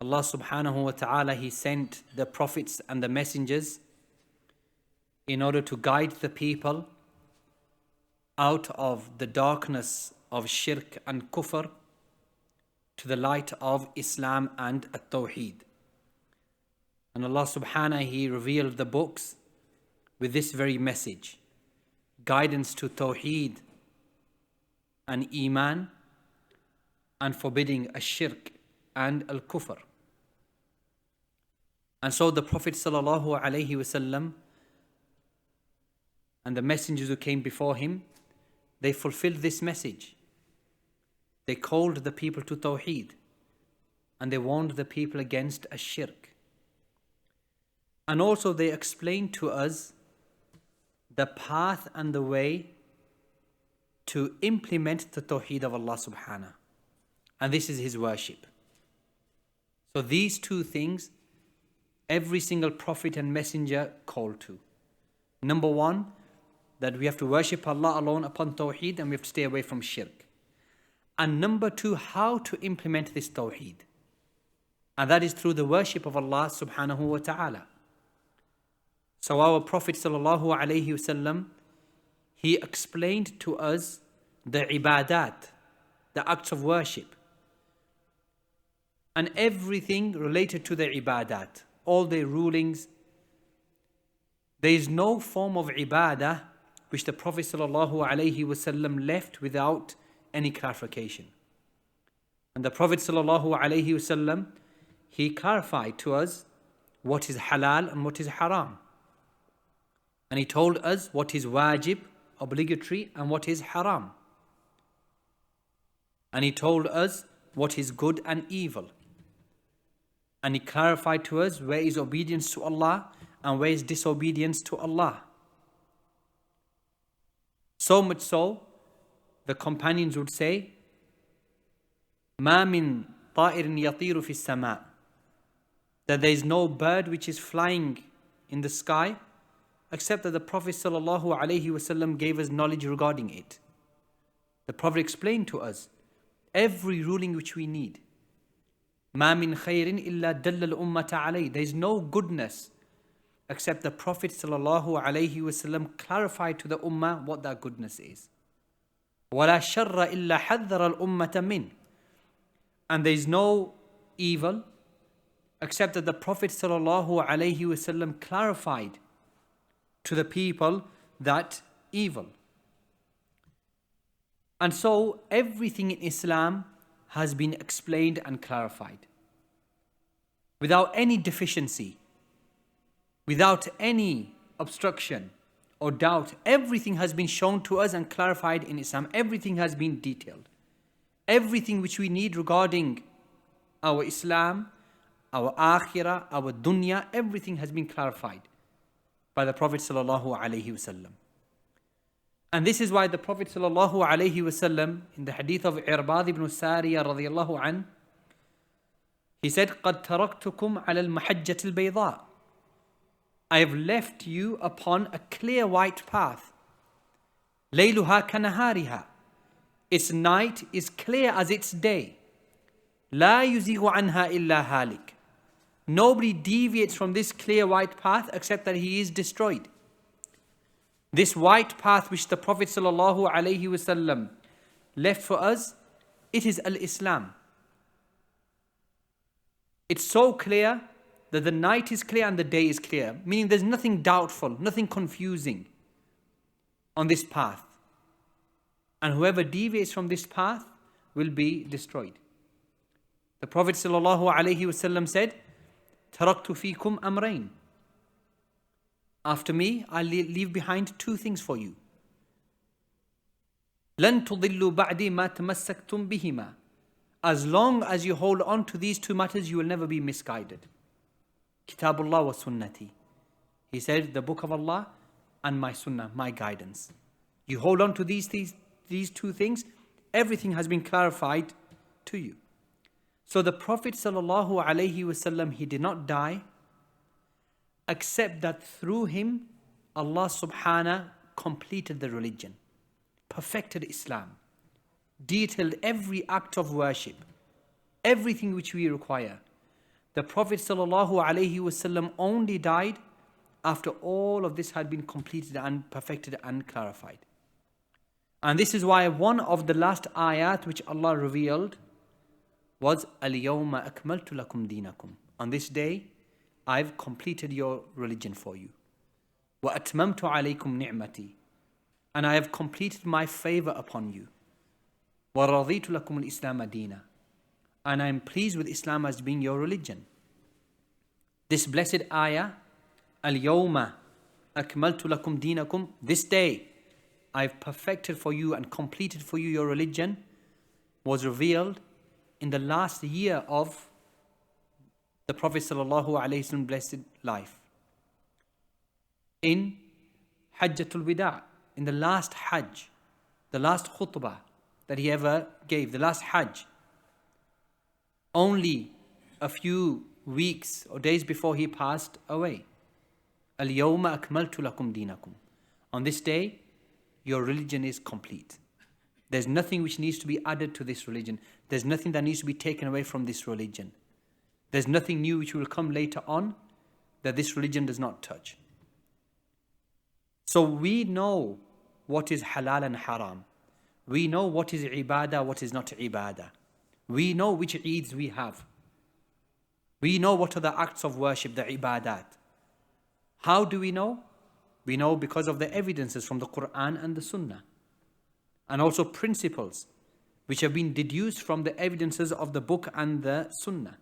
Allah subhanahu wa ta'ala, He sent the prophets and the messengers in order to guide the people out of the darkness of shirk and kufr to the light of Islam and at-Tawheed. And Allah subhanahu, He revealed the books with this very message: guidance to Tawheed and Iman, and forbidding a-shirk and al-kufr. And so the Prophet sallallahu alaihi wasallam and the messengers who came before him, they fulfilled this message. They called the people to Tawheed, and they warned the people against a-shirk. And also they explained to us the path and the way to implement the Tawheed of Allah subhanahu. And this is His worship. So these two things, every single prophet and messenger called to. Number one, that we have to worship Allah alone upon Tawheed, and we have to stay away from shirk. And number two, how to implement this Tawheed. And that is through the worship of Allah subhanahu wa ta'ala. So our Prophet sallallahu alaihi wasallam, he explained to us the ibadat, the acts of worship, and everything related to the ibadat, all the rulings. There is no form of ibadah which the Prophet sallallahu alaihi wasallam left without any clarification. And the Prophet sallallahu alaihi wasallam, he clarified to us what is halal and what is haram. And he told us what is wajib, obligatory, and what is haram. And he told us what is good and evil. And he clarified to us where is obedience to Allah and where is disobedience to Allah. So much so, the companions would say, مَا مِن طَائِرٍ يَطِيرُ فِي السَّمَاءِ, that there is no bird which is flying in the sky, except that the Prophet ﷺ gave us knowledge regarding it. The Prophet explained to us every ruling which we need. مَا مِن خَيْرٍ إِلَّا دَلَّ الْأُمَّةَ عَلَيْهِ. There is no goodness except the Prophet ﷺ clarified to the Ummah what that goodness is. وَلَا شَرَّ إِلَّا حَذَّرَ الْأُمَّةَ مِنْ. And there is no evil except that the Prophet ﷺ clarified to the people that evil. And so everything in Islam has been explained and clarified without any deficiency, without any obstruction or doubt. Everything has been shown to us and clarified in Islam. Everything has been detailed. Everything which we need regarding our Islam, our akhirah, our dunya, everything has been clarified by the Prophet sallallahu alaihi wasallam. And this is why the Prophet sallallahu alaihi wasallam, in the hadith of Irbad ibn Sariya radiyallahu an, he said, قَدْ تَرَكْتُكُمْ عَلَى الْمَحَجَّةِ الْبَيْضَاءِ. I have left you upon a clear white path. لَيْلُهَا كَنَهَارِهَا. Its night is clear as its day. لَا يُزِيغُ عَنْهَا إِلَّا هَالِكٌ. Nobody deviates from this clear white path except that he is destroyed. This white path which the Prophet ﷺ left for us, it is al-Islam. It's so clear that the night is clear and the day is clear, meaning there's nothing doubtful, nothing confusing on this path. And whoever deviates from this path will be destroyed. The Prophet ﷺ said, تَرَكْتُ فِيكُمْ أَمْرَيْنِ. After me, I'll leave behind two things for you. لَن تُضِلُّوا بَعْدِي مَا تَمَسَّكْتُمْ بِهِمَا. As long as you hold on to these two matters, you will never be misguided. Kitabullah wa sunnati. He said, the book of Allah and my sunnah, my guidance. You hold on to these two things, everything has been clarified to you. So the Prophet ﷺ, he did not die, except that through him, Allah subhanahu completed the religion, perfected Islam, detailed every act of worship, everything which we require. The Prophet ﷺ only died after all of this had been completed and perfected and clarified. And this is why one of the last ayat which Allah revealed was Al-Yawma akmaltu lakum dinakum. On this day, I've completed your religion for you. Wa atmamtu alaykum ni'mati. And I have completed my favor upon you. Wa raditu lakum al-Islam dina. And I am pleased with Islam as being your religion. This blessed ayah, Al-Yawma akmaltu lakum dinakum, this day I've perfected for you and completed for you your religion, was revealed in the last year of the Prophet ﷺ blessed life. In Hajjatul Wida', in the last Hajj, the last khutbah that he ever gave, the last Hajj, only a few weeks or days before he passed away. Al-Yawma akmaltu lakum dinakum. On this day, your religion is complete. There's nothing which needs to be added to this religion. There's nothing that needs to be taken away from this religion. There's nothing new which will come later on that this religion does not touch. So we know what is halal and haram. We know what is ibadah, what is not ibadah. We know which Eids we have. We know what are the acts of worship, the ibadat. How do we know? We know because of the evidences from the Quran and the Sunnah. And also principles which have been deduced from the evidences of the book and the Sunnah.